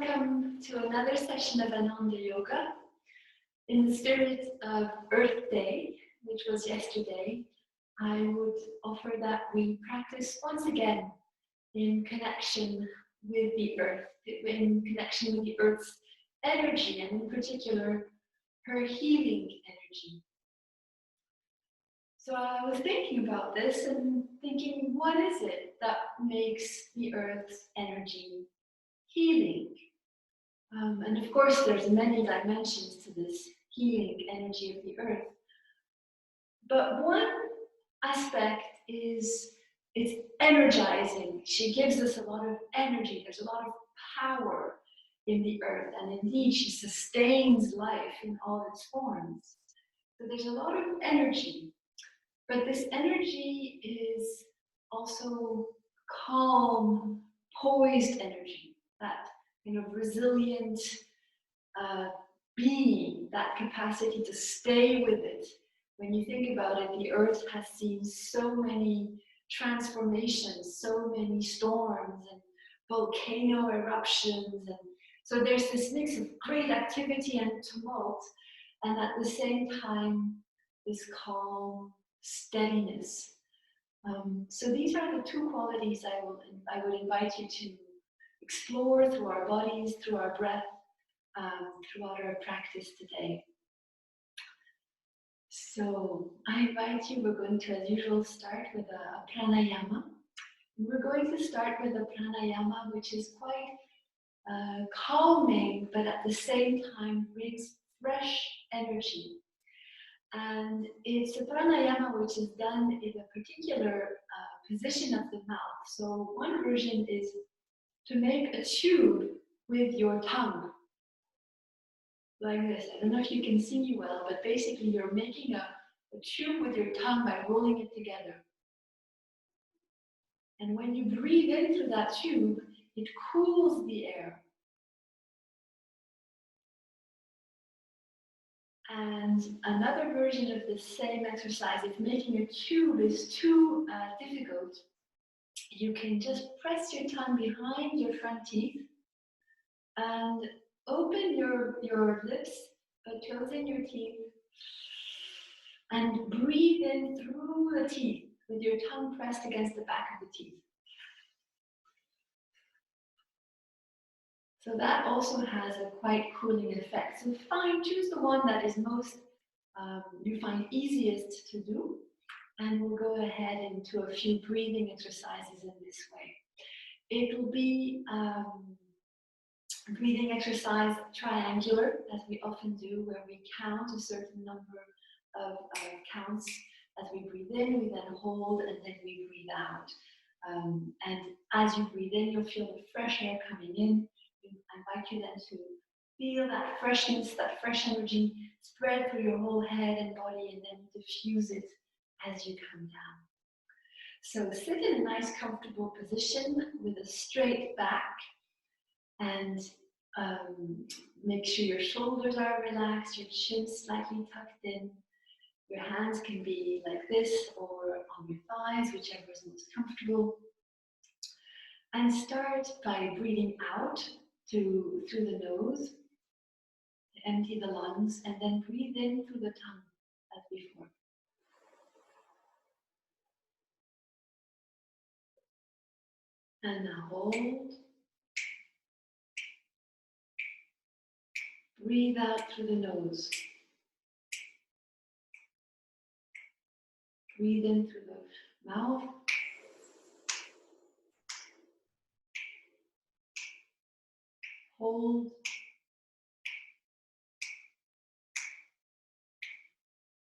welcome to another session of Ananda Yoga. In the spirit of Earth Day, which was yesterday, I would offer that we practice once again in connection with the Earth, in connection with the Earth's energy, and in particular, her healing energy. So I was thinking about this and thinking, what is it that makes the Earth's energy healing? And of course, there's many dimensions to this healing energy of the Earth. But one aspect is it's energizing. She gives us a lot of energy. There's a lot of power in the Earth. And indeed, she sustains life in all its forms. So there's a lot of energy. But this energy is also calm, poised energy, that resilient being, that capacity to stay with it. When you think about it, the Earth has seen so many transformations, so many storms and volcano eruptions. And so there's this mix of great activity and tumult, and at the same time, this calm steadiness. So these are the two qualities I would invite you to explore through our bodies, through our breath, throughout our practice today. So I invite you, we're going to, as usual, start with a pranayama. We're going to start with a pranayama which is quite calming, but at the same time brings fresh energy. And it's a pranayama which is done in a particular position of the mouth. So one version is to make a tube with your tongue, like this. I don't know if you can see me well, but basically you're making a tube with your tongue by rolling it together. And when you breathe in through that tube, it cools the air. And another version of the same exercise, if making a tube is too difficult, you can just press your tongue behind your front teeth and open your lips, but closing your teeth, and breathe in through the teeth with your tongue pressed against the back of the teeth. So that also has a quite cooling effect. So choose the one that is most, you find easiest to do, and we'll go ahead into a few breathing exercises in this way. It will be breathing exercise triangular, as we often do, where we count a certain number of counts. As we breathe in, we then hold, and then we breathe out. And as you breathe in, you'll feel the fresh air coming in. I invite you then to feel that freshness, that fresh energy spread through your whole head and body, and then diffuse it as you come down. So sit in a nice comfortable position with a straight back, and make sure your shoulders are relaxed, your chin slightly tucked in. Your hands can be like this or on your thighs, whichever is most comfortable. And start by breathing out through the nose, empty the lungs, and then breathe in through the tongue as before. And now hold. Breathe out through the nose. Breathe in through the mouth. Hold.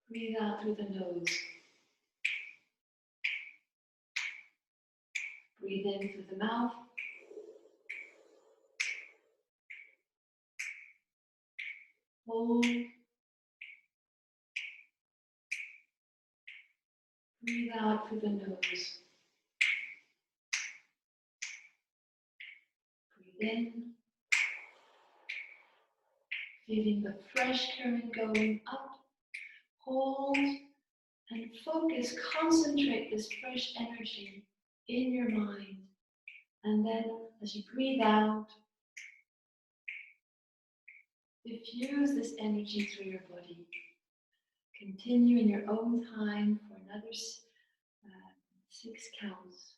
Breathe out through the nose. Breathe in through the mouth. Hold. Breathe out through the nose. Breathe in. Feeling the fresh current going up. Hold and focus, concentrate this fresh energy in your mind. And then as you breathe out, Diffuse this energy through your body. Continue in your own time for another 6 counts.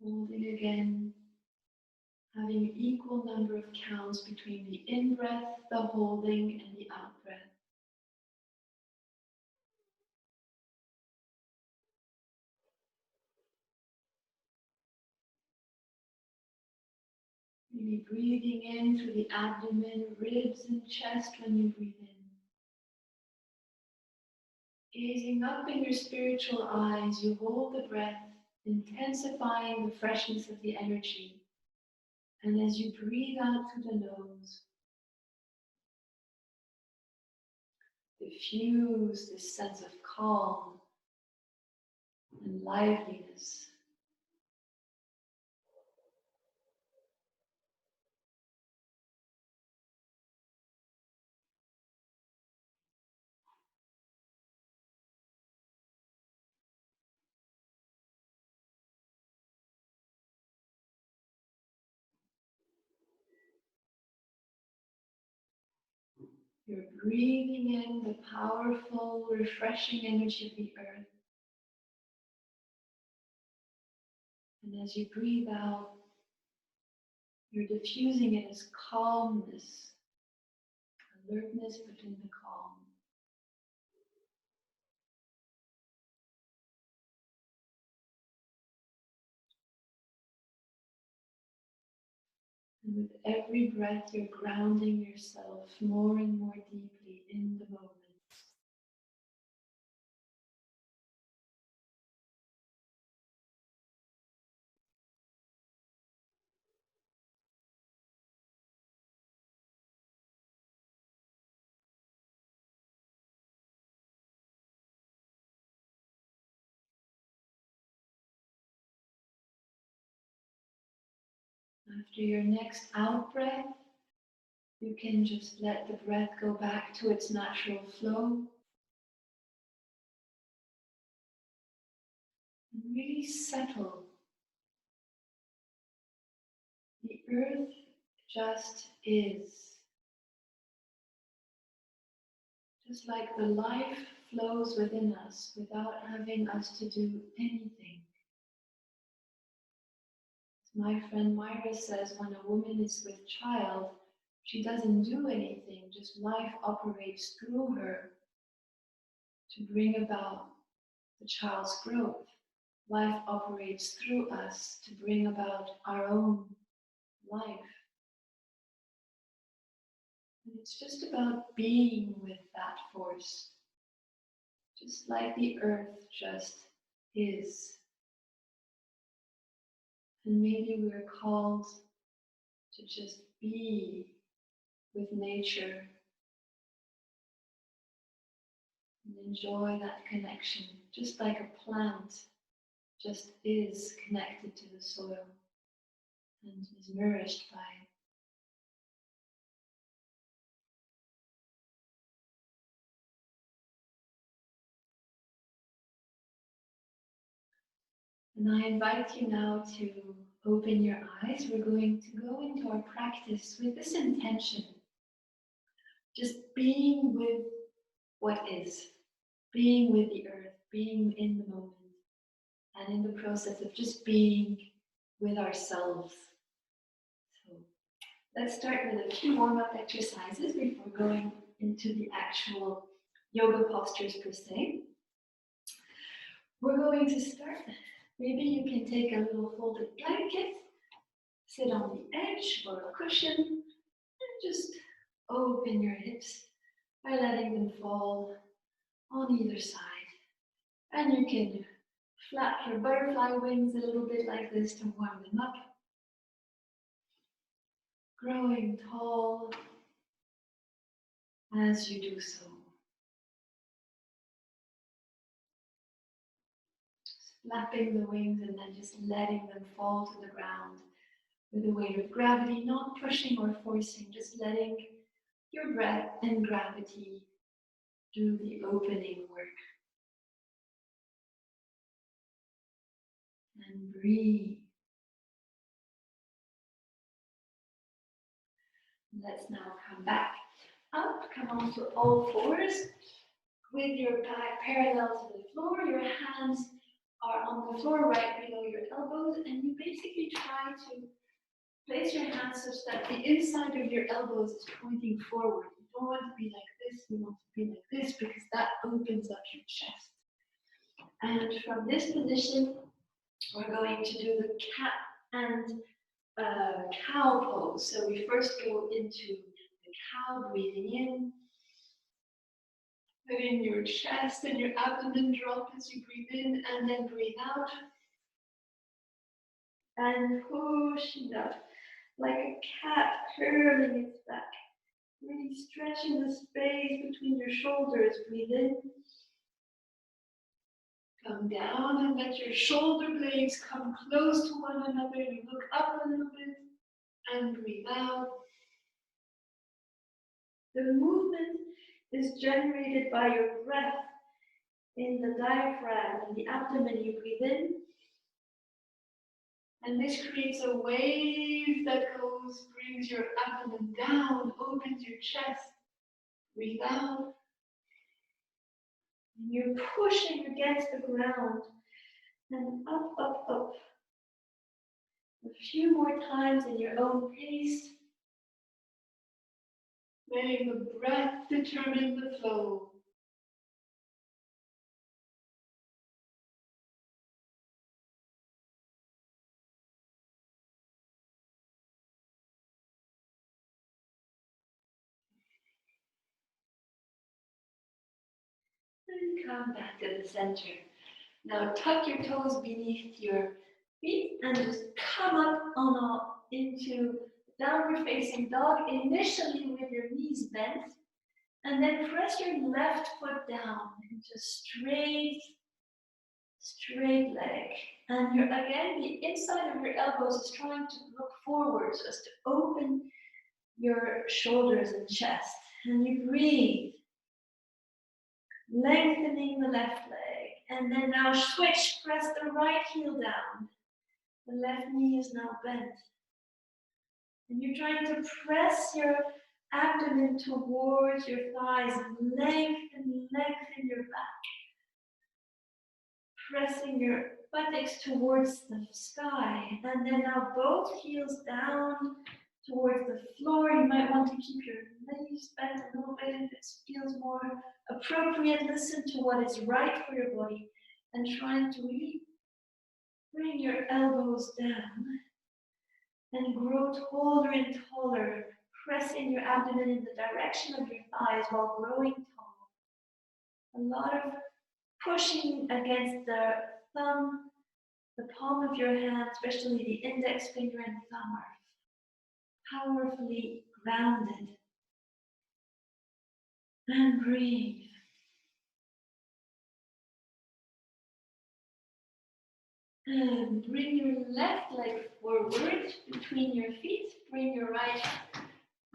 Holding again, having an equal number of counts between the in-breath, the holding, and the out-breath. Really breathing in through the abdomen, ribs, and chest when you breathe in. Gazing up in your spiritual eyes, you hold the breath, intensifying the freshness of the energy. And as you breathe out through the nose, diffuse this sense of calm and liveliness. You're breathing in the powerful, refreshing energy of the earth. And as you breathe out, you're diffusing it as calmness, alertness, but in the calm. And with every breath, you're grounding yourself more and more deeply in the moment. After your next out breath, you can just let the breath go back to its natural flow. And really settle. The earth just is. Just like the life flows within us without having us to do anything. As my friend Myra says, when a woman is with child, she doesn't do anything, just life operates through her to bring about the child's growth. Life operates through us to bring about our own life. And it's just about being with that force. Just like the earth just is. And maybe we're called to just be with nature and enjoy that connection, just like a plant just is connected to the soil and is nourished by it. And I invite you now to open your eyes. We're going to go into our practice with this intention. Just being with what is, being with the earth, being in the moment, and in the process of just being with ourselves. So let's start with a few warm-up exercises before going into the actual yoga postures per se. We're going to start. Maybe you can take a little folded blanket, sit on the edge or a cushion, and just open your hips by letting them fall on either side. And you can flap your butterfly wings a little bit like this to warm them up. Growing tall as you do so. Flapping the wings and then just letting them fall to the ground with the weight of gravity, not pushing or forcing, just letting your breath and gravity do the opening work. And breathe. Let's now come back up. Come onto all fours with your back parallel to the floor. Your hands are on the floor right below your elbows, and you basically try to place your hands such that the inside of your elbows is pointing forward. You don't want to be like this, you want to be like this, because that opens up your chest. And from this position, we're going to do the cat and cow pose. So we first go into the cow, breathing in, letting your chest and your abdomen drop as you breathe in, and then breathe out. And pushing up like a cat, curling its back. Really stretching the space between your shoulders. Breathe in. Come down and let your shoulder blades come close to one another. You look up a little bit and breathe out. The movement is generated by your breath in the diaphragm and the abdomen. You breathe in. And this creates a wave that brings your abdomen down, opens your chest. Breathe out. And you're pushing against the ground. And up, up, up. A few more times in your own pace. Letting the breath determine the flow. And come back to the center. Now tuck your toes beneath your feet and just come up into downward facing dog, initially with your knees bent, and then press your left foot down into straight leg. And again, the inside of your elbows is trying to look forward, so as to open your shoulders and chest. And you breathe, lengthening the left leg. And then now switch, press the right heel down. The left knee is now bent. And you're trying to press your abdomen towards your thighs and lengthen your back. Pressing your buttocks towards the sky. And then now both heels down towards the floor. You might want to keep your knees bent a little bit if it feels more appropriate. Listen to what is right for your body and trying to really bring your elbows down and grow taller and taller, pressing your abdomen in the direction of your thighs while growing tall. A lot of pushing against the thumb, the palm of your hand, especially the index finger and thumb, are powerfully grounded. And breathe. And bring your left leg forward between your feet. Bring your right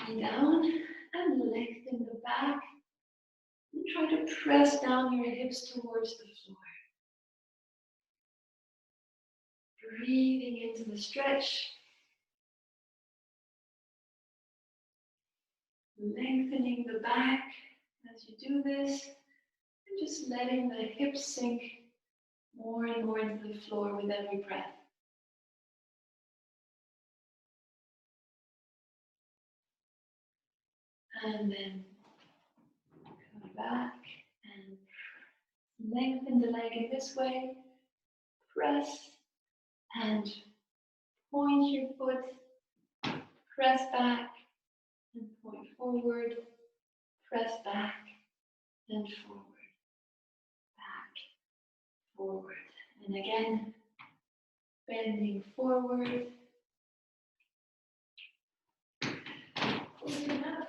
knee down and lengthen the back. And try to press down your hips towards the floor. Breathing into the stretch. Lengthening the back as you do this. And just letting the hips sink more and more into the floor with every breath. And then come back and lengthen the leg in this way. Press and point your foot. Press back and point forward. Press back and forward. Back, forward. And again, bending forward. Open up.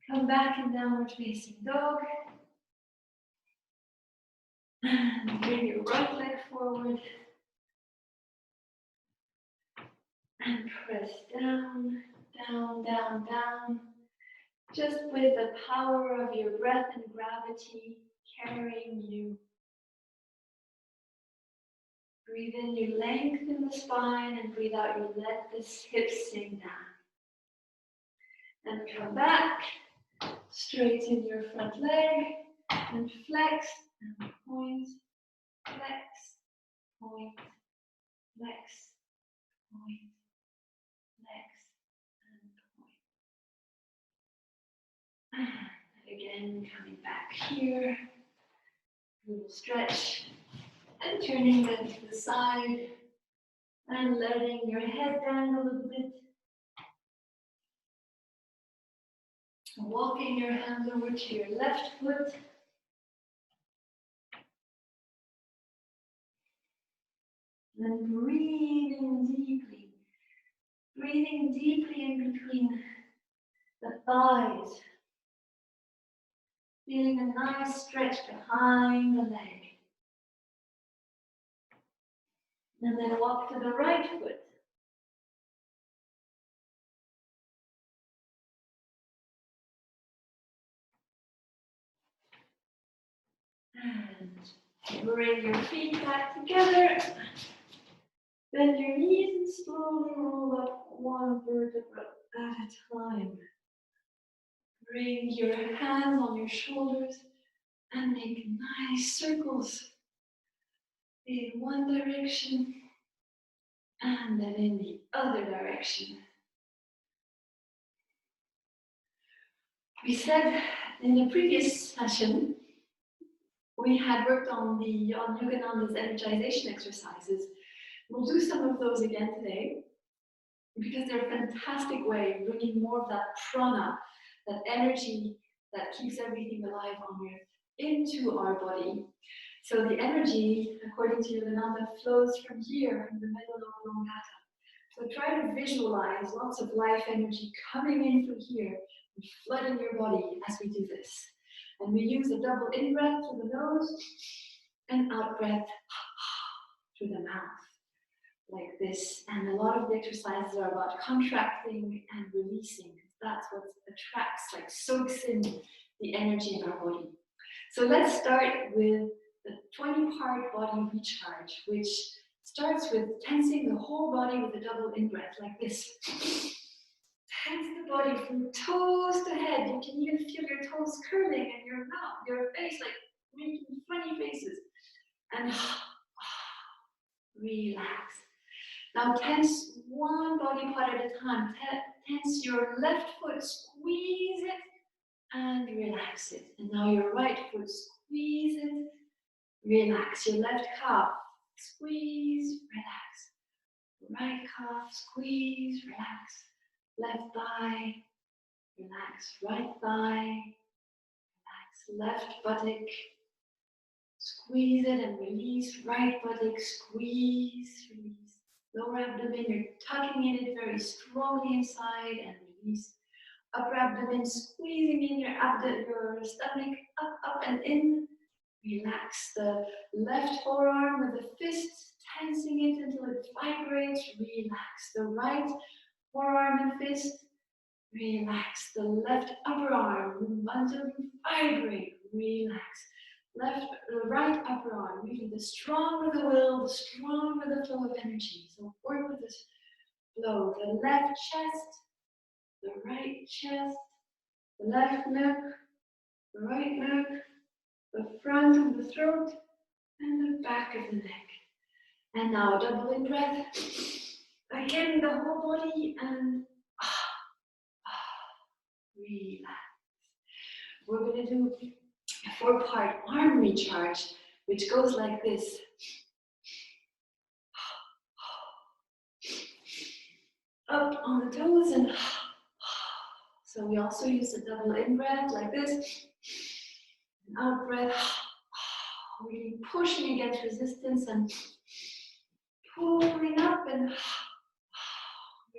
Come back in downward facing dog. And bring your right leg forward. And press down, down, down, down. Just with the power of your breath and gravity carrying you. Breathe in, you lengthen the spine, and breathe out, you let the hips sink down. And come back, straighten your front leg, and flex, and point, flex, point, flex, point, flex, and point. And again, coming back here, a little stretch, and turning them to the side, and letting your head down a little bit. Walking your hands over to your left foot. And breathing deeply. Breathing deeply in between the thighs. Feeling a nice stretch behind the leg. And then walk to the right foot. And bring your feet back together. Bend your knees and slowly roll up one vertebra at a time. Bring your hands on your shoulders and make nice circles in one direction and then in the other direction. We said in the previous session, we had worked on Yogananda's energization exercises. We'll do some of those again today because they're a fantastic way of bringing more of that prana, that energy that keeps everything alive on earth, into our body. So the energy, according to Yogananda, flows from here, from the middle of Longata. So try to visualize lots of life energy coming in from here and flooding your body as we do this. And we use a double in-breath through the nose and out-breath through the mouth, like this. And a lot of the exercises are about contracting and releasing. That's what attracts, like soaks in the energy in our body. So let's start with the 20-part body recharge, which starts with tensing the whole body with a double in-breath, like this. Tense the body from toes to head. You can even feel your toes curling and your mouth, your face, like making funny faces. And relax. Now tense one body part at a time. Tense your left foot, squeeze it, and relax it. And now your right foot, squeeze it, relax. Your left calf, squeeze, relax. Right calf, squeeze, relax. Left thigh, relax. Right thigh, relax. Left buttock, squeeze it and release. Right buttock, squeeze, release. Lower abdomen, you're tucking in it very strongly inside and release. Upper abdomen, squeezing in your stomach, up and in. Relax the left forearm with the fist, tensing it until it vibrates. Relax the right forearm and fist. Relax the left upper arm until you vibrate. Relax. Right upper arm, really the stronger the will, the stronger the flow of energy. So work with this flow. The left chest, the right chest, the left neck, the right neck, the front of the throat, and the back of the neck. And now double in breath. Again, the whole body and relax. We're going to do a 4-part arm recharge, which goes like this. Up on the toes and so we also use a double in breath like this. And out breath, really pushing against resistance and pulling up and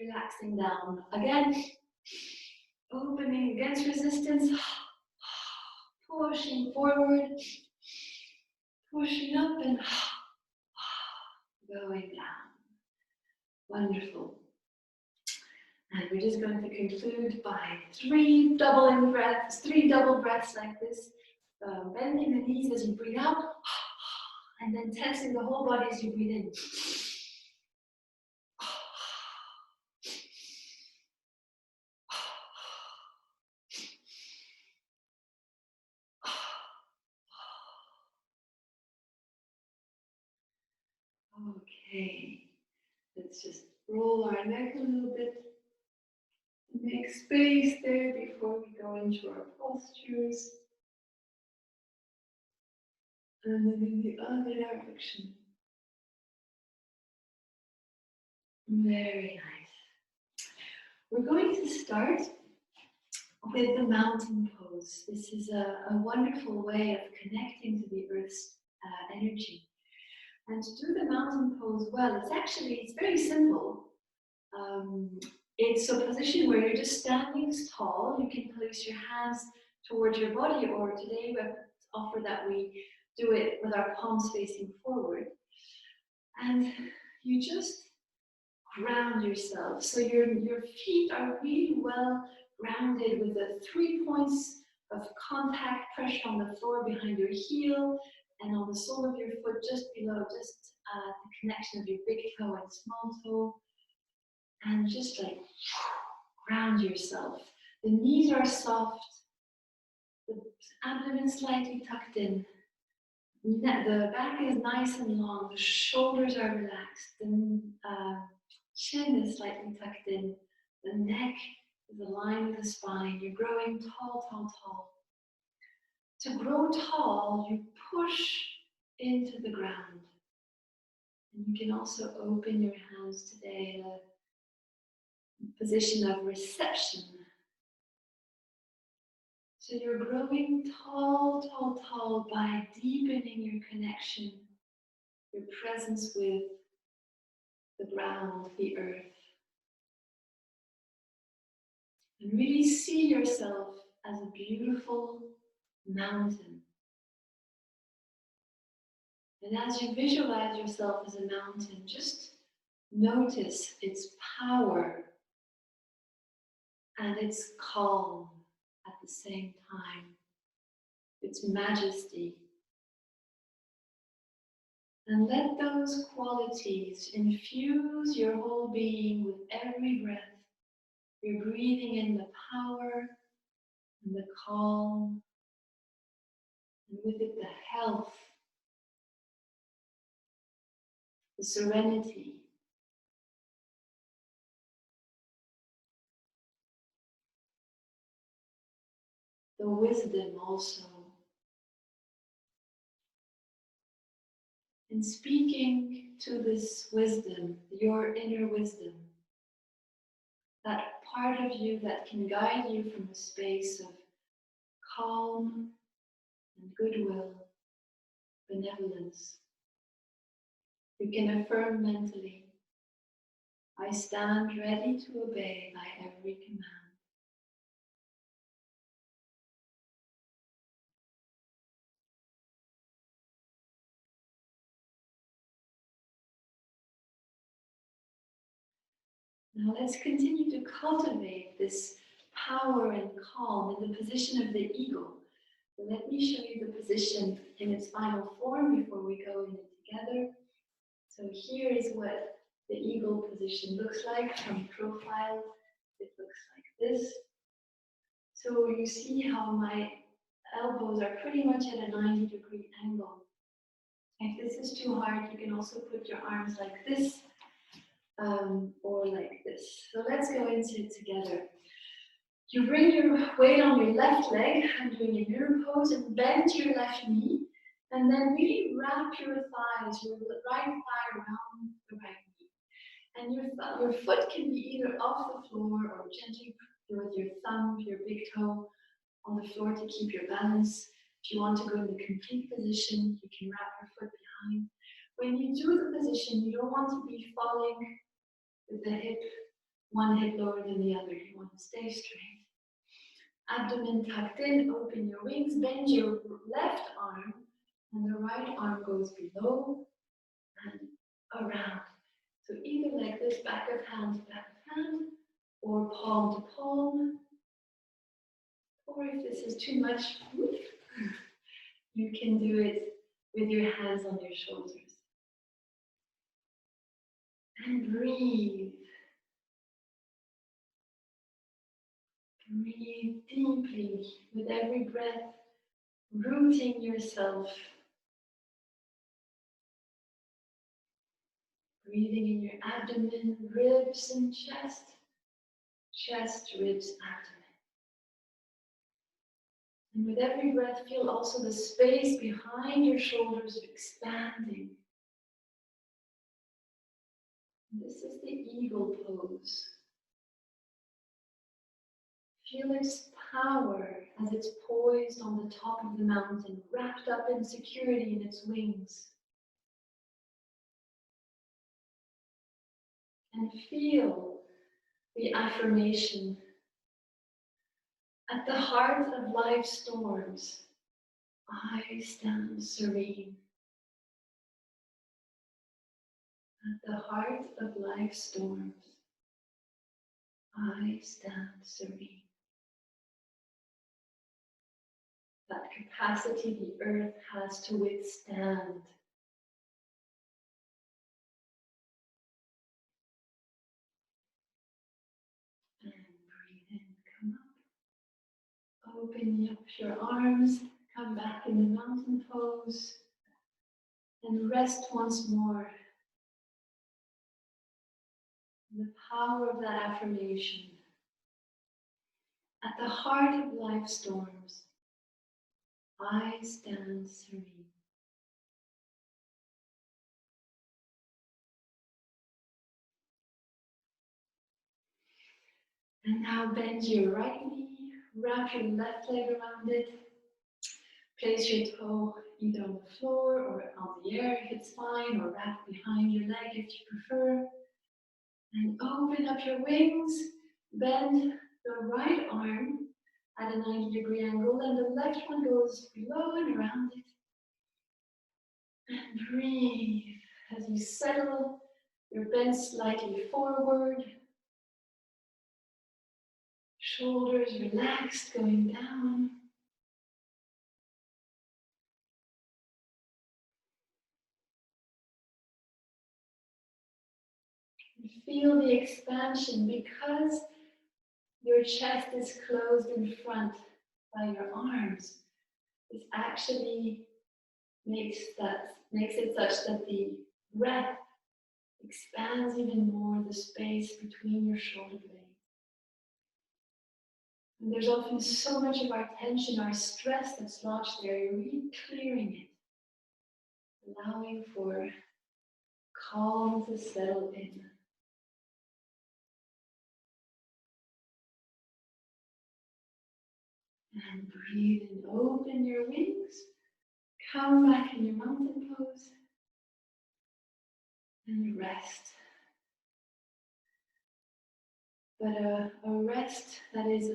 relaxing down. Again, opening against resistance, pushing forward, pushing up and going down. Wonderful. And we're just going to conclude by 3 double in breaths, 3 double breaths like this. Bending the knees as you breathe out, And then tensing the whole body as you breathe in. Okay, let's just roll our neck a little bit. Make space there before we go into our postures. And then in the other direction. Very nice. We're going to start with the mountain pose. This is a wonderful way of connecting to the earth's energy. And to do the mountain pose well, it's very simple. It's a position where you're just standing tall. You can place your hands towards your body, or today we offer that we do it with our palms facing forward. And you just ground yourself. So your feet are really well grounded with the 3 points of contact pressure on the floor behind your heel and on the sole of your foot just below, just the connection of your big toe and small toe. And just like ground yourself. The knees are soft, the abdomen slightly tucked in, the back is nice and long, the shoulders are relaxed, the chin is slightly tucked in, the neck is aligned with the spine. You're growing tall, tall, tall. To grow tall, you push into the ground. And you can also open your hands today in a position of reception. So you're growing tall, tall, tall by deepening your connection, your presence with the ground, the earth. And really see yourself as a beautiful mountain. And as you visualize yourself as a mountain, just notice its power and its calm at the same time, its majesty. And let those qualities infuse your whole being with every breath. You're breathing in the power and the calm, and with it the health, the serenity. The wisdom also. And speaking to this wisdom, your inner wisdom, that part of you that can guide you from a space of calm and goodwill, benevolence. You can affirm mentally, I stand ready to obey thy every command. Now let's continue to cultivate this power and calm in the position of the eagle. So let me show you the position in its final form before we go in it together. So here is what the eagle position looks like from profile. It looks like this. So you see how my elbows are pretty much at a 90-degree angle. If this is too hard, you can also put your arms like this or like this. So let's go into it together. You bring your weight on your left leg, I'm doing a mirror pose, and bend your left knee, and then really wrap your thighs, your right thigh around the right knee. And your foot can be either off the floor or gently with your thumb, your big toe on the floor to keep your balance. If you want to go in the complete position, you can wrap your foot behind. When you do the position, you don't want to be falling with the hip, one hip lower than the other. You want to stay straight. Abdomen tucked in, open your wings, bend your left arm, and the right arm goes below and around. So either like this, back of hand to back of hand, or palm to palm. Or if this is too much, you can do it with your hands on your shoulders. And breathe. Breathe deeply with every breath, rooting yourself. Breathing in your abdomen, ribs and chest. Chest, ribs, abdomen. And with every breath, feel also the space behind your shoulders expanding. This is the eagle pose. Feel its power as it's poised on the top of the mountain, wrapped up in security in its wings. And feel the affirmation. At the heart of life's storms, I stand serene. At the heart of life's storms, I stand serene. That capacity the earth has to withstand. And breathe in, come up. Open up your arms, come back in the mountain pose, and rest once more. The power of that affirmation. At the heart of life's storms, I stand serene. And now bend your right knee, wrap your left leg around it. Place your toe either on the floor or on the air if it's fine, or wrap behind your leg if you prefer. And open up your wings, bend the right arm at a 90-degree angle, and the left one goes below and around it. And breathe as you settle your bend slightly forward. Shoulders relaxed, going down. And feel the expansion because your chest is closed in front by your arms. This actually makes it such that the breath expands even more the space between your shoulder blades. And there's often so much of our tension, our stress that's lodged there. You're really clearing it, allowing for calm to settle in. And breathe in, open your wings, come back in your mountain pose, and rest. But a rest that is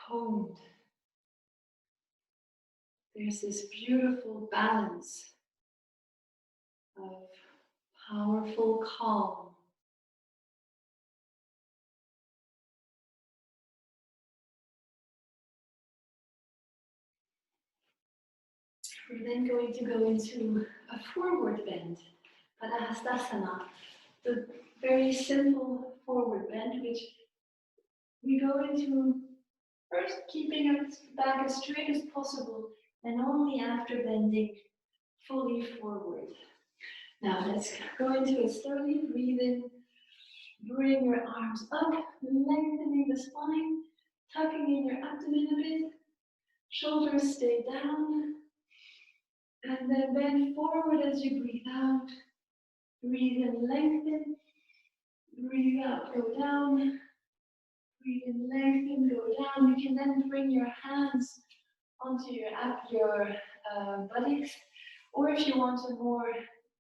toned. There's this beautiful balance of powerful calm We're then going to go into a forward bend, Padahastasana, the very simple forward bend, which we go into first keeping our back as straight as possible, and only after bending fully forward. Now let's go into it slowly. Breathe in, bring your arms up, lengthening the spine, tucking in your abdomen a bit, shoulders stay down, and then bend forward as you breathe out. Breathe in, lengthen, breathe out, go down, breathe in, lengthen, go down. You can then bring your hands onto your buttocks, or if you want a more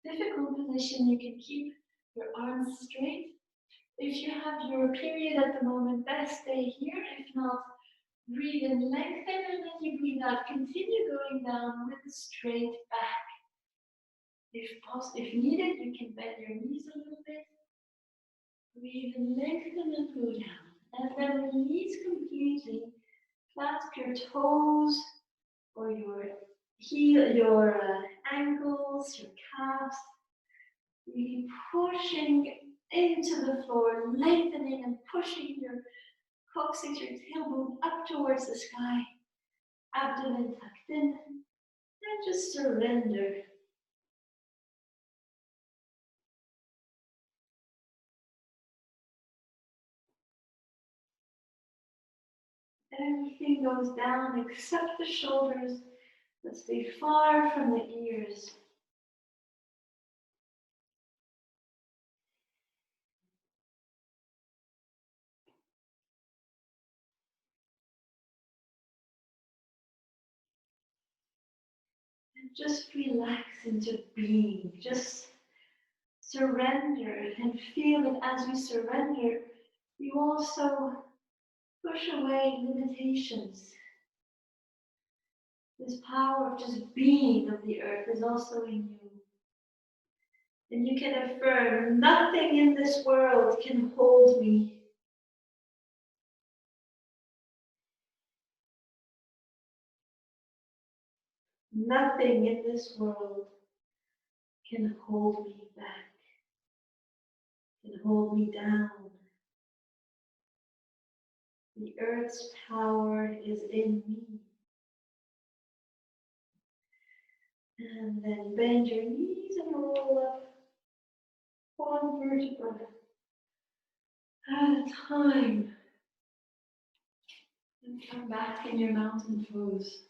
difficult position, you can keep your arms straight. If you have your period at the moment, best stay here. If not, breathe in, lengthen, and then you breathe out. Continue going down with a straight back. If needed, you can bend your knees a little bit. Breathe in, lengthen, and go down. And then release completely. Clasp your toes or your Heel your ankles, your calves, really pushing into the floor, lengthening and pushing your coccyx, your tailbone up towards the sky, abdomen tucked in, and just surrender. Everything goes down except the shoulders that stay far from the ears. And just relax into being. Just surrender and feel that as you surrender, you also push away limitations. This power of just being of the earth is also in you. And you can affirm, nothing in this world can hold me. Nothing in this world can hold me back, can hold me down. The earth's power is in me. And then bend your knees and roll up one vertebra at a time. And come back in your mountain pose.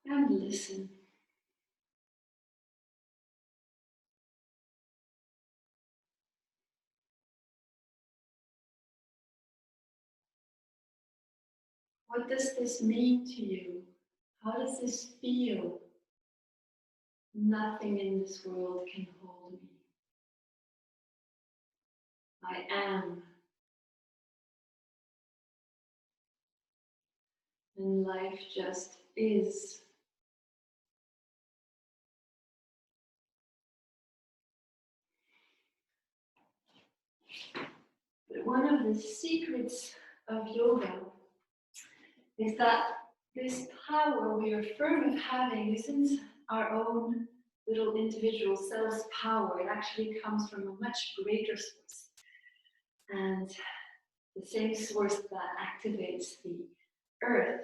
And listen. What does this mean to you? How does this feel? Nothing in this world can hold me. I am. And life just is. But one of the secrets of yoga is that this power we affirm of having isn't our own little individual self's power. It actually comes from a much greater source. And the same source that activates the earth.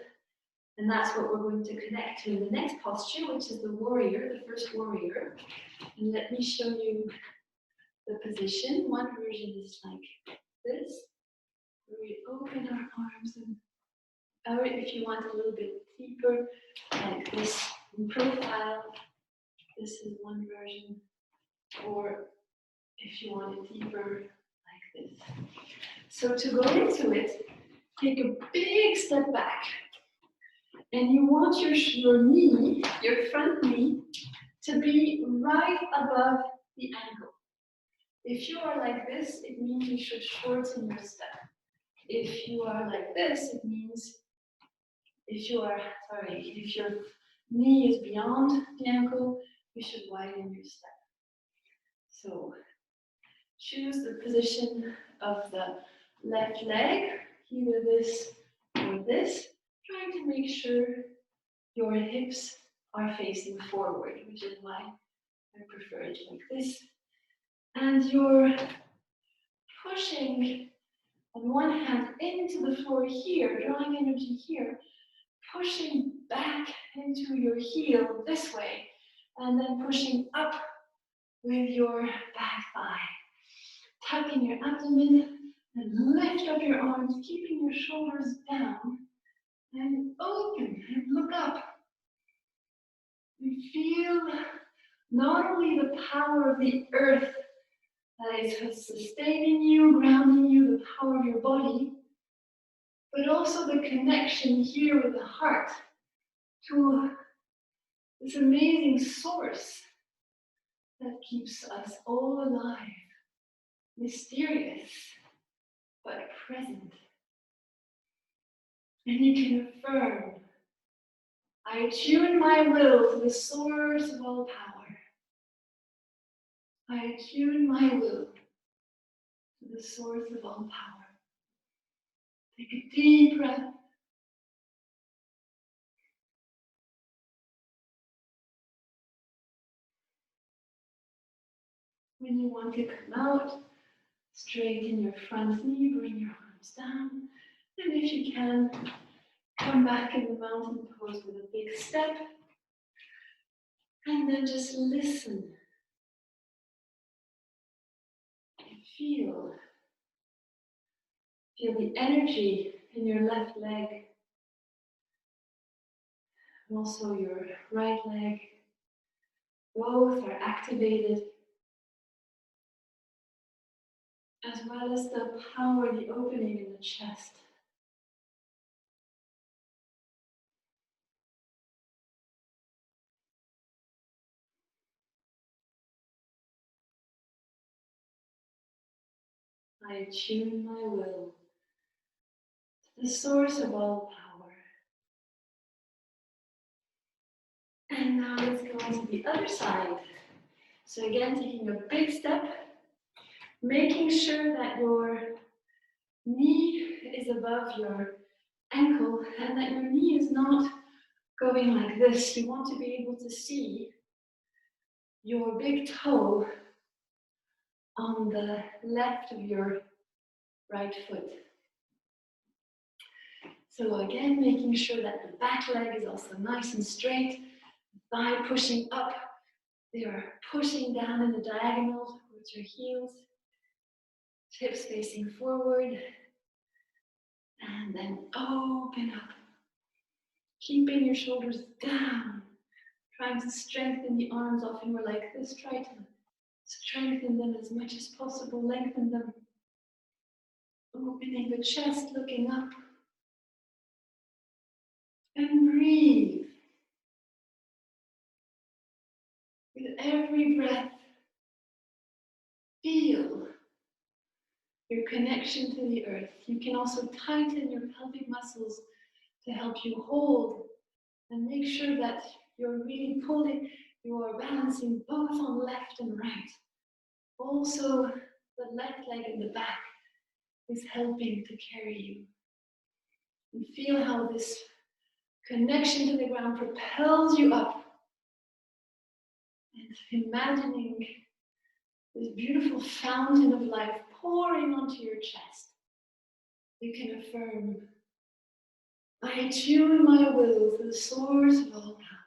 And that's what we're going to connect to in the next posture, which is the warrior, the first warrior. And let me show you the position. One version is like this, where we open our arms, and or if you want a little bit deeper, like this in profile, this is one version. Or if you want it deeper, like this. So to go into it, take a big step back. And you want your knee, your front knee, to be right above the ankle. If you are like this, it means you should shorten your step. If you are like this, it means if your knee is beyond the ankle, you should widen your step. So choose the position of the left leg, either this or this, trying to make sure your hips are facing forward, which is why I prefer it like this. And you're pushing on one hand into the floor here, drawing energy here, pushing back into your heel this way, and then pushing up with your back thigh. Tucking your abdomen and lift up your arms, keeping your shoulders down, and open and look up. And feel not only the power of the earth that is sustaining you, grounding you, the power of your body, but also the connection here with the heart to this amazing source that keeps us all alive, mysterious, but present. And you can affirm, I attune my will to the source of all power. I attune my will to the source of all power. Take a deep breath. When you want to come out, straighten your front knee, bring your arms down. And if you can, come back in the mountain pose with a big step. And then just listen. Feel the energy in your left leg. Also your right leg. Both are activated. As well as the power, the opening in the chest. I tune my will to the source of all power. And now let's go on to the other side. So again, taking a big step, making sure that your knee is above your ankle and that your knee is not going like this. You want to be able to see your big toe on the left of your right foot. So again, making sure that the back leg is also nice and straight, thigh pushing up, they are pushing down in the diagonal towards your heels, hips facing forward, and then open up, keeping your shoulders down, trying to strengthen the arms. Often we're like this, try to strengthen them as much as possible, lengthen them, opening the chest, looking up, and breathe. With every breath, feel your connection to the earth. You can also tighten your pelvic muscles to help you hold and make sure that you're really pulling, you are balancing both on left and right. Also, the left leg in the back is helping to carry you. And feel how this connection to the ground propels you up. And imagining this beautiful fountain of life pouring onto your chest. You can affirm, I tune my will to the source of all power.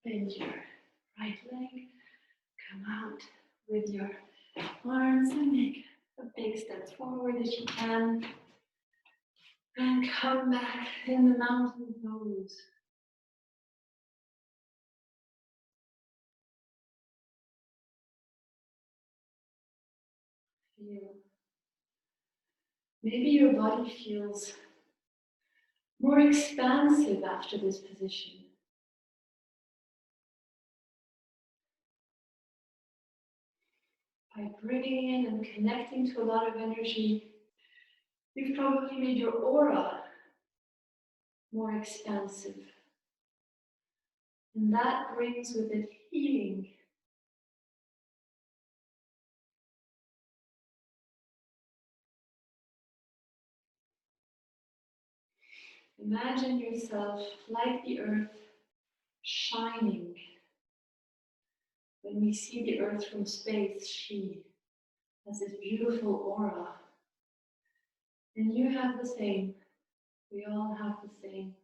Bend your right leg, come out with your arms and make a big step forward as you can. And come back in the mountain pose. Feel. Maybe your body feels more expansive after this position. By bringing in and connecting to a lot of energy, you've probably made your aura more expansive. And that brings with it healing. Imagine yourself like the earth shining. When we see the earth from space, she has this beautiful aura. And you have the same. We all have the same.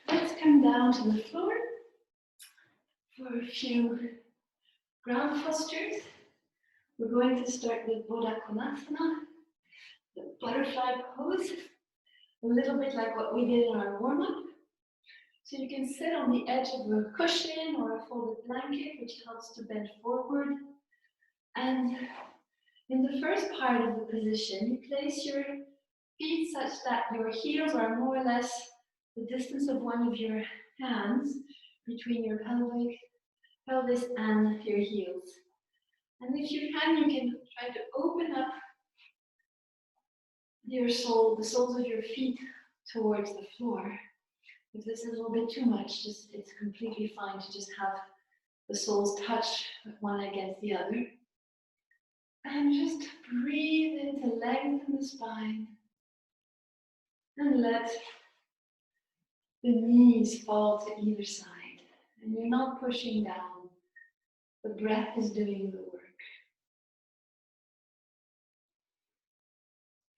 Let's come down to the floor for a few ground postures. We're going to start with Buddha Konasana, the butterfly pose, a little bit like what we did in our warm-up. So you can sit on the edge of a cushion or a folded blanket, which helps to bend forward. And in the first part of the position, you place your feet such that your heels are more or less the distance of one of your hands between your pelvis and your heels. And if you can try to open up your the soles of your feet towards the floor. If this is a little bit too much, it's completely fine to just have the soles touch one against the other. And just breathe in to let lengthen the spine and let the knees fall to either side. And you're not pushing down. The breath is doing the work.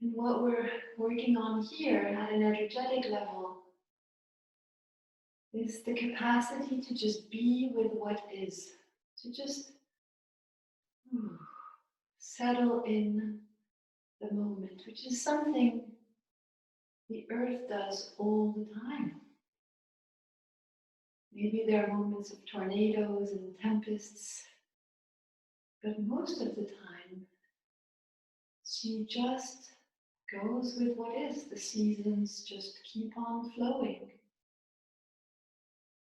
And what we're working on here at an energetic level is the capacity to just be with what is, to just settle in the moment, which is something the earth does all the time. Maybe there are moments of tornadoes and tempests, but most of the time, she just goes with what is. The seasons just keep on flowing.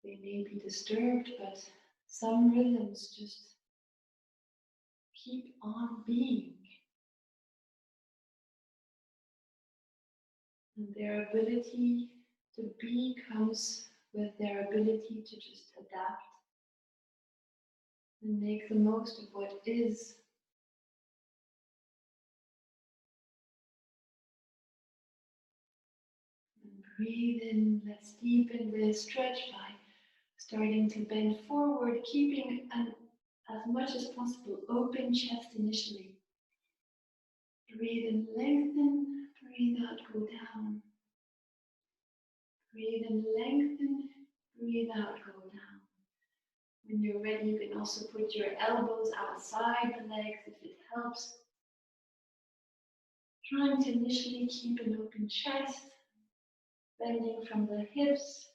They may be disturbed, but some rhythms just keep on being. And their ability to be comes with their ability to just adapt and make the most of what is. And breathe in, let's deepen this stretch by starting to bend forward, keeping as much as possible open chest initially. Breathe in, lengthen, breathe out, go down. Breathe in, lengthen, breathe out, go down. When you're ready, you can also put your elbows outside the legs if it helps. Trying to initially keep an open chest, bending from the hips,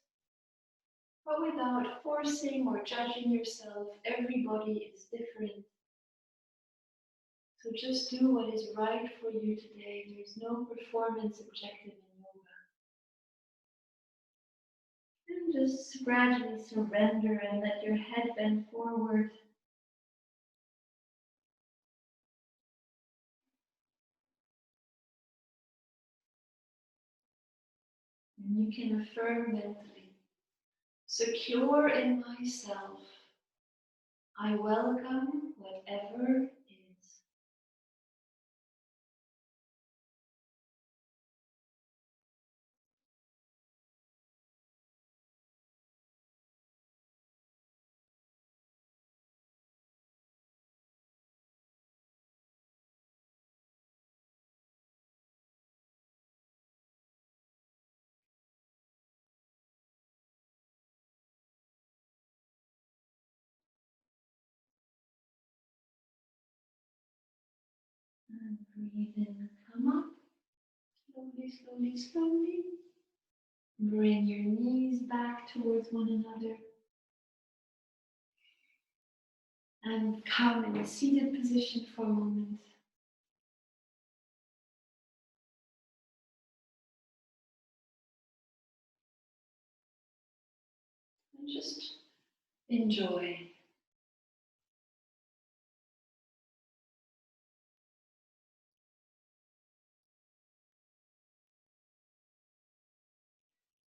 but without forcing or judging yourself. Everybody is different. So just do what is right for you today. There's no performance objective in yoga. And just gradually surrender and let your head bend forward. And you can affirm mentally, secure in myself, I welcome whatever is. And breathe in, come up, slowly, slowly, slowly. Bring your knees back towards one another. And come in a seated position for a moment. And just enjoy.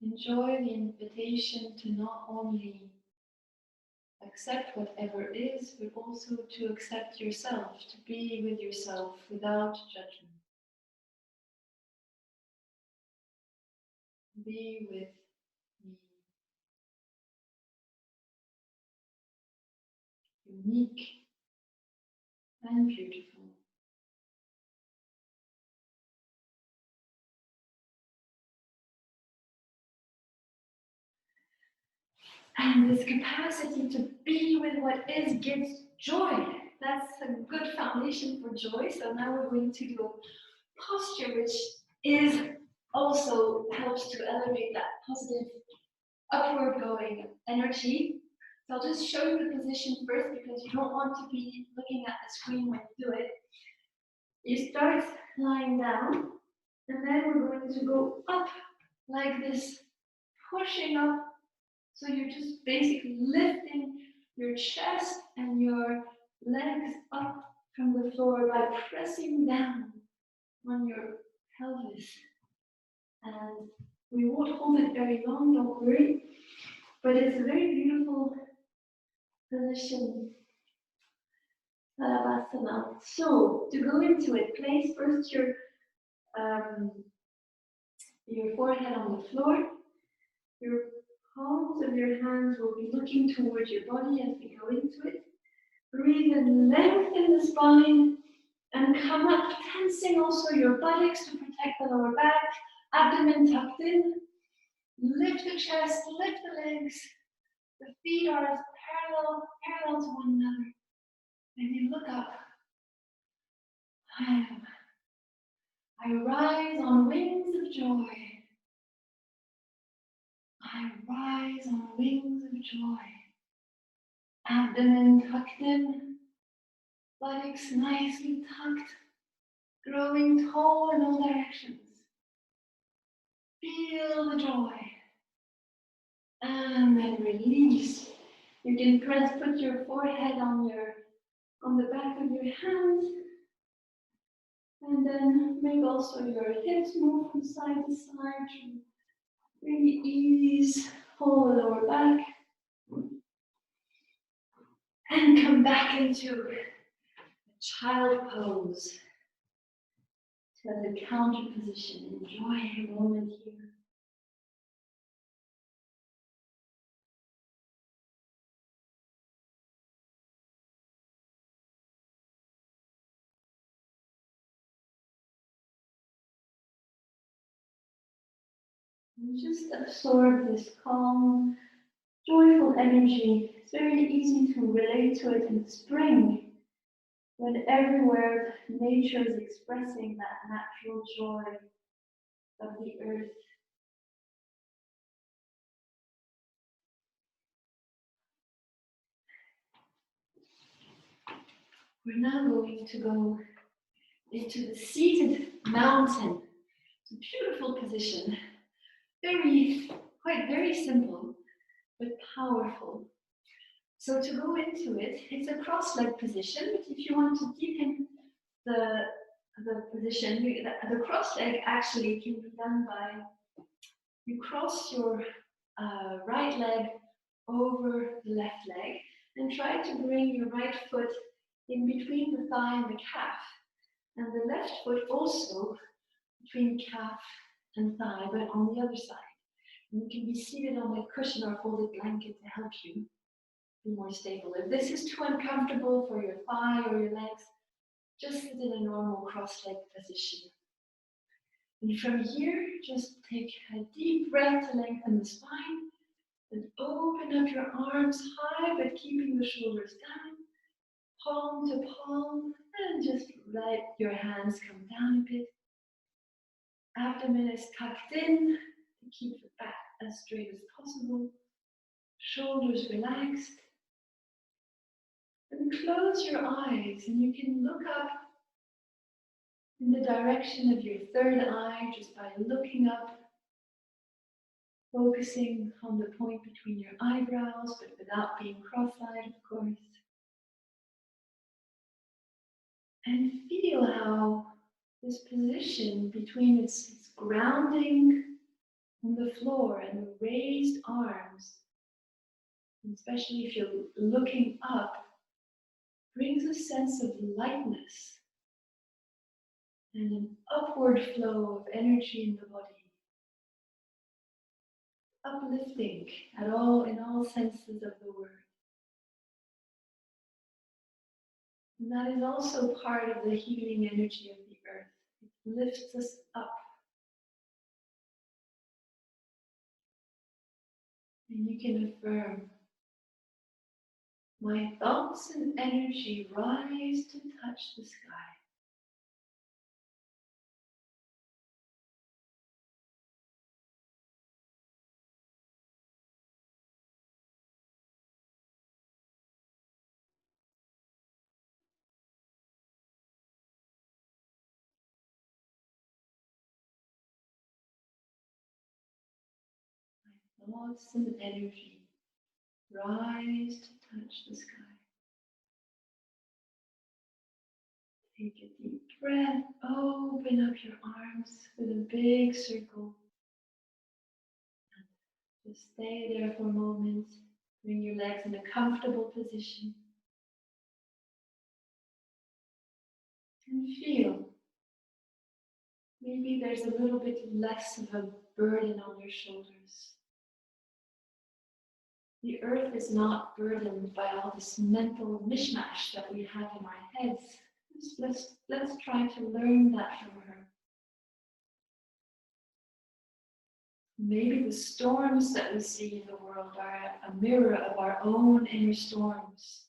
Enjoy the invitation to not only accept whatever is, but also to accept yourself, to be with yourself without judgment. Be with the unique and beautiful. And this capacity to be with what is gives joy. That's a good foundation for joy. So now we're going to do a posture which is also helps to elevate that positive upward going energy. So I'll just show you the position first because you don't want to be looking at the screen when you do it. You start lying down and then we're going to go up like this, pushing up. So you're just basically lifting your chest and your legs up from the floor by pressing down on your pelvis. And we won't hold it very long, don't worry. But it's a very beautiful position. Paramhansa. So to go into it, place first your your forehead on the floor. Your palms of your hands will be looking towards your body as we go into it. Breathe and lengthen the spine and come up, tensing also your buttocks to protect the lower back, abdomen tucked in. Lift the chest, lift the legs. The feet are as parallel to one another. And you look up. I rise on wings of joy. I rise on wings of joy. Abdomen tucked in, buttocks nicely tucked, growing tall in all directions. Feel the joy. And then release. You can put your forehead on the back of your hands. And then make also your hips move from side to side. Really ease, hold the lower back. And come back into a child pose. To the counter position. Enjoy a moment here. And just absorb this calm, joyful energy. It's very easy to relate to it in spring, when everywhere nature is expressing that natural joy of the earth. We're now going to go into the seated mountain. It's a beautiful position. Very simple, but powerful. So to go into it, it's a cross-leg position, but if you want to deepen the position, the cross-leg actually can be done by, you cross your right leg over the left leg and try to bring your right foot in between the thigh and the calf, and the left foot also between calf and thigh, but on the other side. And you can be seated on a cushion or folded blanket to help you be more stable. If this is too uncomfortable for your thigh or your legs, just sit in a normal cross-leg position. And from here, just take a deep breath to lengthen the spine, and open up your arms high, but keeping the shoulders down, palm to palm, and just let your hands come down a bit. Abdomen is tucked in to keep the back as straight as possible. Shoulders relaxed. And close your eyes, and you can look up in the direction of your third eye just by looking up, focusing on the point between your eyebrows, but without being cross-eyed, of course. And feel how this position between its grounding on the floor and the raised arms, especially if you're looking up, brings a sense of lightness and an upward flow of energy in the body. Uplifting in all senses of the word. And that is also part of the healing energy of the earth. It lifts us up. And you can affirm, my thoughts and energy rise to touch the sky. Thoughts and energy rise to touch the sky. Take a deep breath, open up your arms with a big circle. Just stay there for a moment. Bring your legs in a comfortable position. And feel maybe there's a little bit less of a burden on your shoulders. The earth is not burdened by all this mental mishmash that we have in our heads. Let's try to learn that from her. Maybe the storms that we see in the world are a mirror of our own inner storms.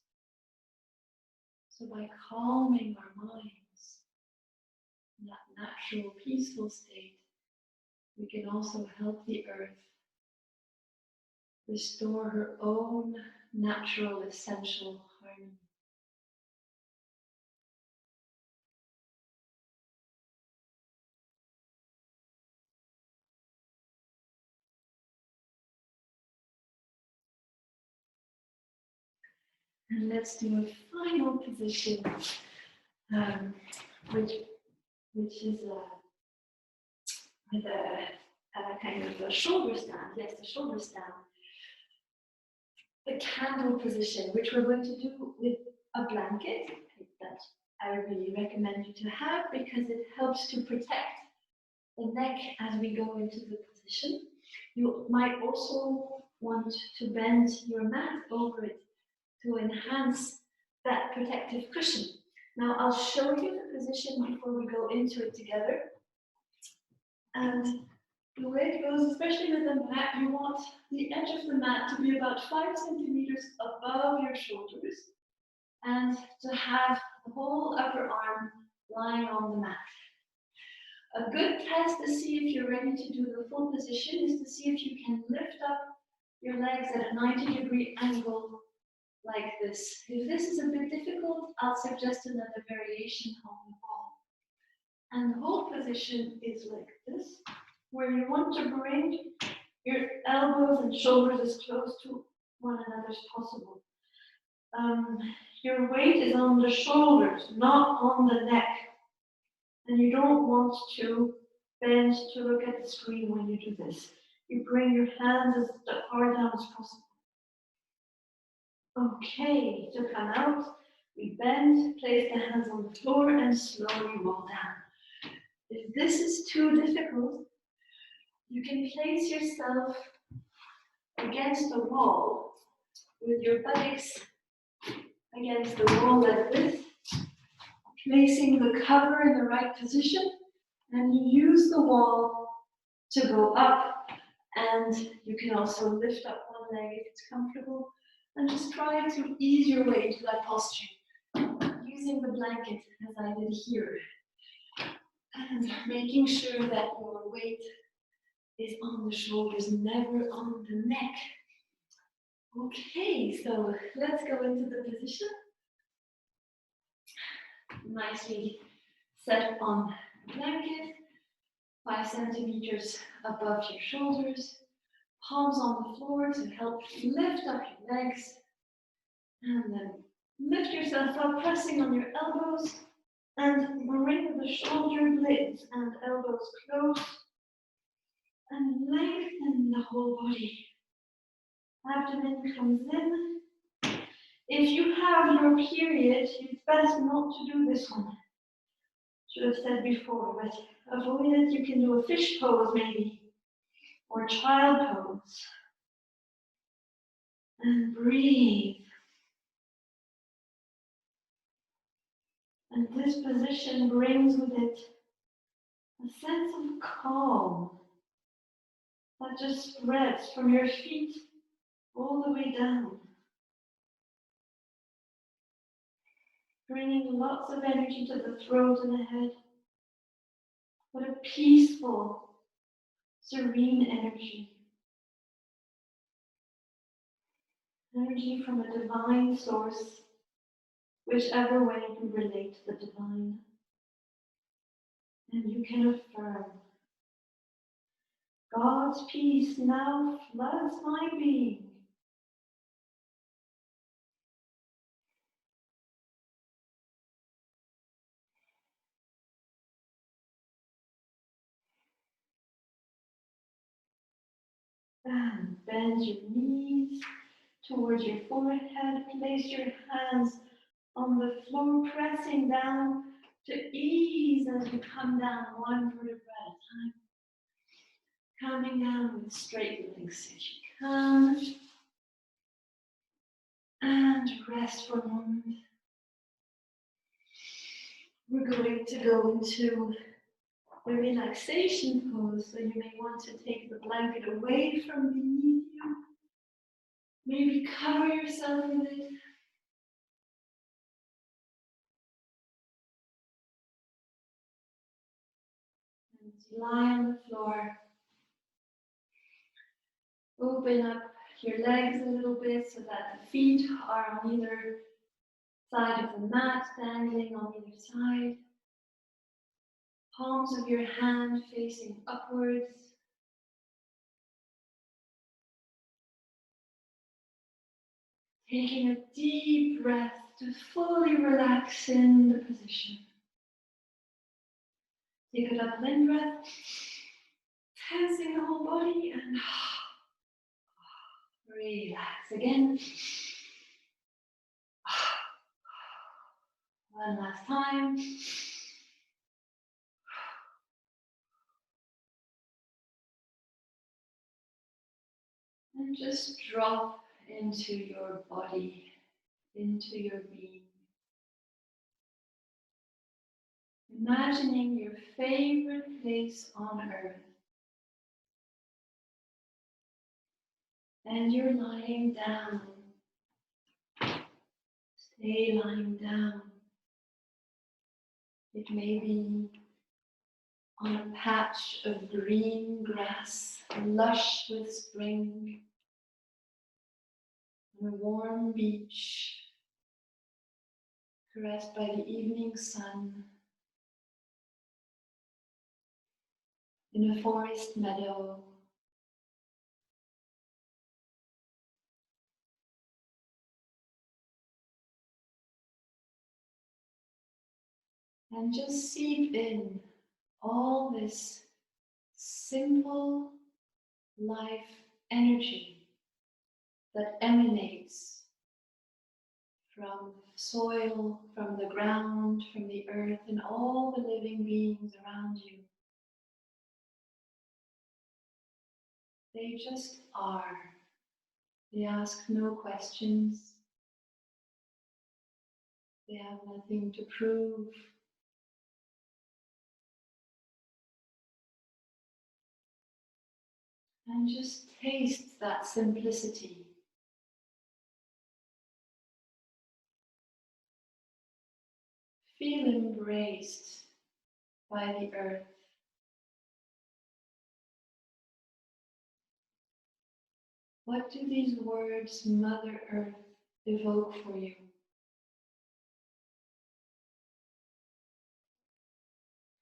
So by calming our minds in that natural, peaceful state, we can also help the earth restore her own natural, essential harmony. And let's do a final position, which is with a kind of a shoulder stand. Yes, a shoulder stand. The candle position, which we're going to do with a blanket that I would really recommend you to have because it helps to protect the neck as we go into the position. You might also want to bend your mat over it to enhance that protective cushion. Now I'll show you the position before we go into it together. And the way it goes, especially with the mat, you want the edge of the mat to be about 5 centimeters above your shoulders and to have the whole upper arm lying on the mat. A good test to see if you're ready to do the full position is to see if you can lift up your legs at a 90-degree angle like this. If this is a bit difficult, I'll suggest another variation on the wall. And the whole position is like this, where you want to bring your elbows and shoulders as close to one another as possible. Your weight is on the shoulders, not on the neck. And you don't want to bend to look at the screen when you do this. You bring your hands as far down as possible. Okay, to come out, we bend, place the hands on the floor, and slowly roll down. If this is too difficult, you can place yourself against the wall with your buttocks against the wall like this, placing the cover in the right position, and you use the wall to go up, and you can also lift up one leg if it's comfortable, and just try to ease your way into that posture, using the blanket as I did here, and making sure that your weight is on the shoulders, never on the neck. Okay, so let's go into the position. Nicely set on the blanket, 5 centimeters above your shoulders, palms on the floor to help lift up your legs, and then lift yourself up, pressing on your elbows, and bring the shoulder blades and elbows close, and lengthen the whole body. Abdomen comes in. If you have your period, it's best not to do this one. Should have said before, but avoid it. You can do a fish pose maybe, or child pose. And breathe. And this position brings with it a sense of calm that just spreads from your feet all the way down, bringing lots of energy to the throat and the head. What a peaceful, serene energy. Energy from a divine source, whichever way you relate to the divine. And you can affirm, God's peace now floods my being. And bend your knees towards your forehead. Place your hands on the floor, pressing down to ease as you come down one vertebra Coming down with straight legs if you can. And rest for a moment. We're going to go into the relaxation pose, so you may want to take the blanket away from beneath you. Maybe cover yourself with it. And lie on the floor. Open up your legs a little bit so that the feet are on either side of the mat, dangling on either side. Palms of your hand facing upwards. Taking a deep breath to fully relax in the position. Take a double in breath, tensing the whole body, and relax again. One last time. And just drop into your body, into your being. Imagining your favorite place on earth. And you're lying down. Stay lying down. It may be on a patch of green grass, lush with spring, on a warm beach, caressed by the evening sun, in a forest meadow, and just seep in all this simple life energy that emanates from soil, from the ground, from the earth, and all the living beings around you. They just are. They ask no questions. They have nothing to prove. And just taste that simplicity. Feel embraced by the earth. What do these words, Mother Earth, evoke for you?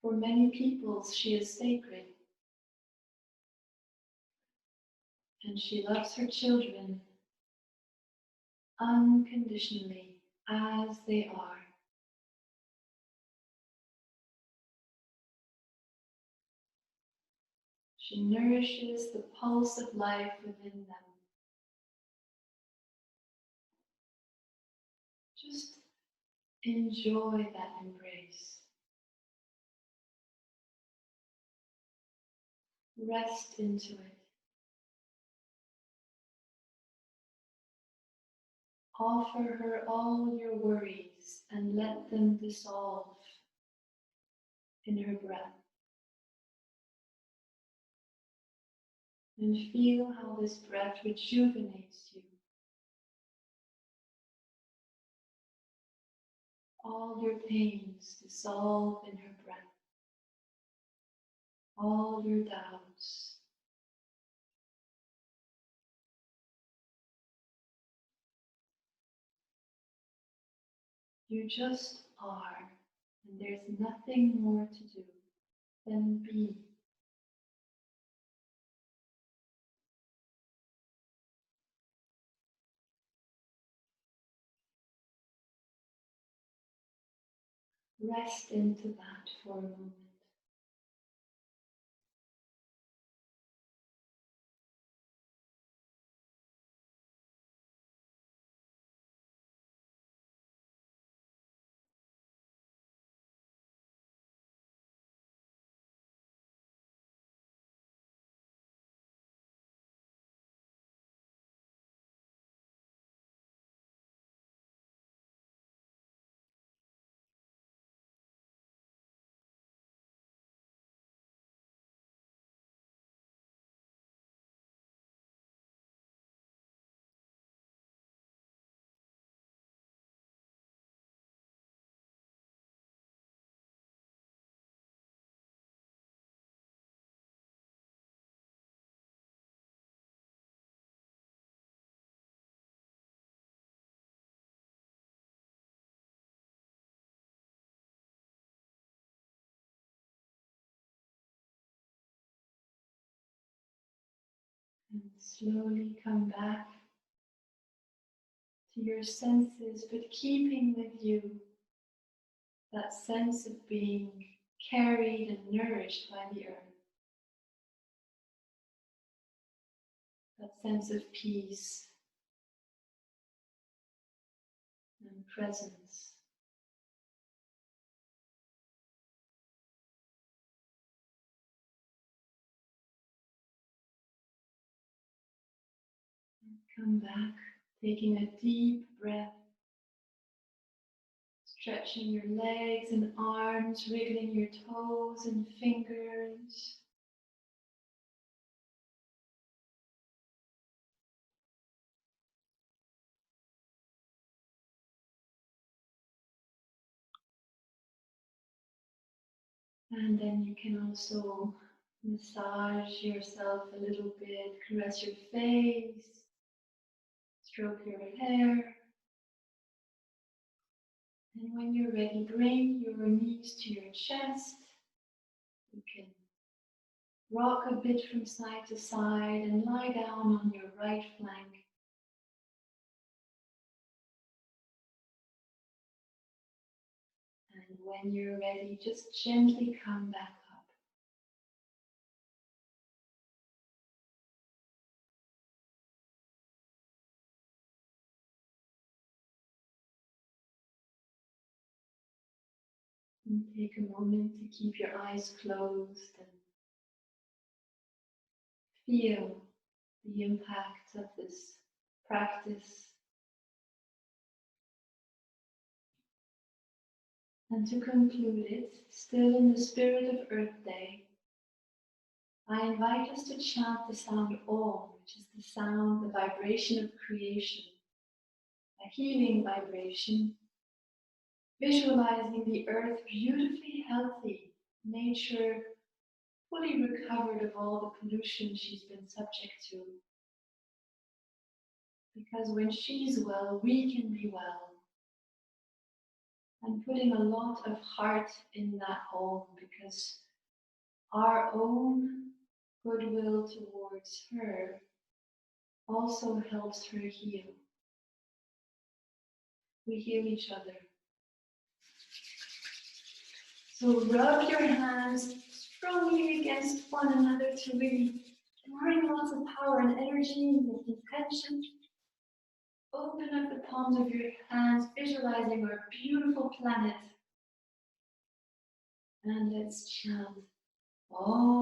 For many peoples, she is sacred. And she loves her children unconditionally as they are. She nourishes the pulse of life within them. Just enjoy that embrace. Rest into it. Offer her all your worries and let them dissolve in her breath. And feel how this breath rejuvenates you. All your pains dissolve in her breath. All your doubts. You just are, and there's nothing more to do than be. Rest into that for a moment. And slowly come back to your senses, but keeping with you that sense of being carried and nourished by the earth. That sense of peace and presence. And come back, taking a deep breath, stretching your legs and arms, wriggling your toes and fingers. And then you can also massage yourself a little bit, caress your face, stroke your hair. And when you're ready, bring your knees to your chest. You can rock a bit from side to side and lie down on your right flank. And when you're ready, just gently come back up. And take a moment to keep your eyes closed and feel the impact of this practice. And to conclude it, still in the spirit of Earth Day, I invite us to chant the sound Om, which is the sound, the vibration of creation, a healing vibration, visualizing the earth beautifully healthy, nature fully recovered of all the pollution she's been subject to. Because when she's well, we can be well. And putting a lot of heart in that Om, because our own goodwill towards her also helps her heal. We heal each other. So rub your hands strongly against one another to really bring lots of power and energy and intention. Open up the palms of your hands, visualizing our beautiful planet. And let's chant Om.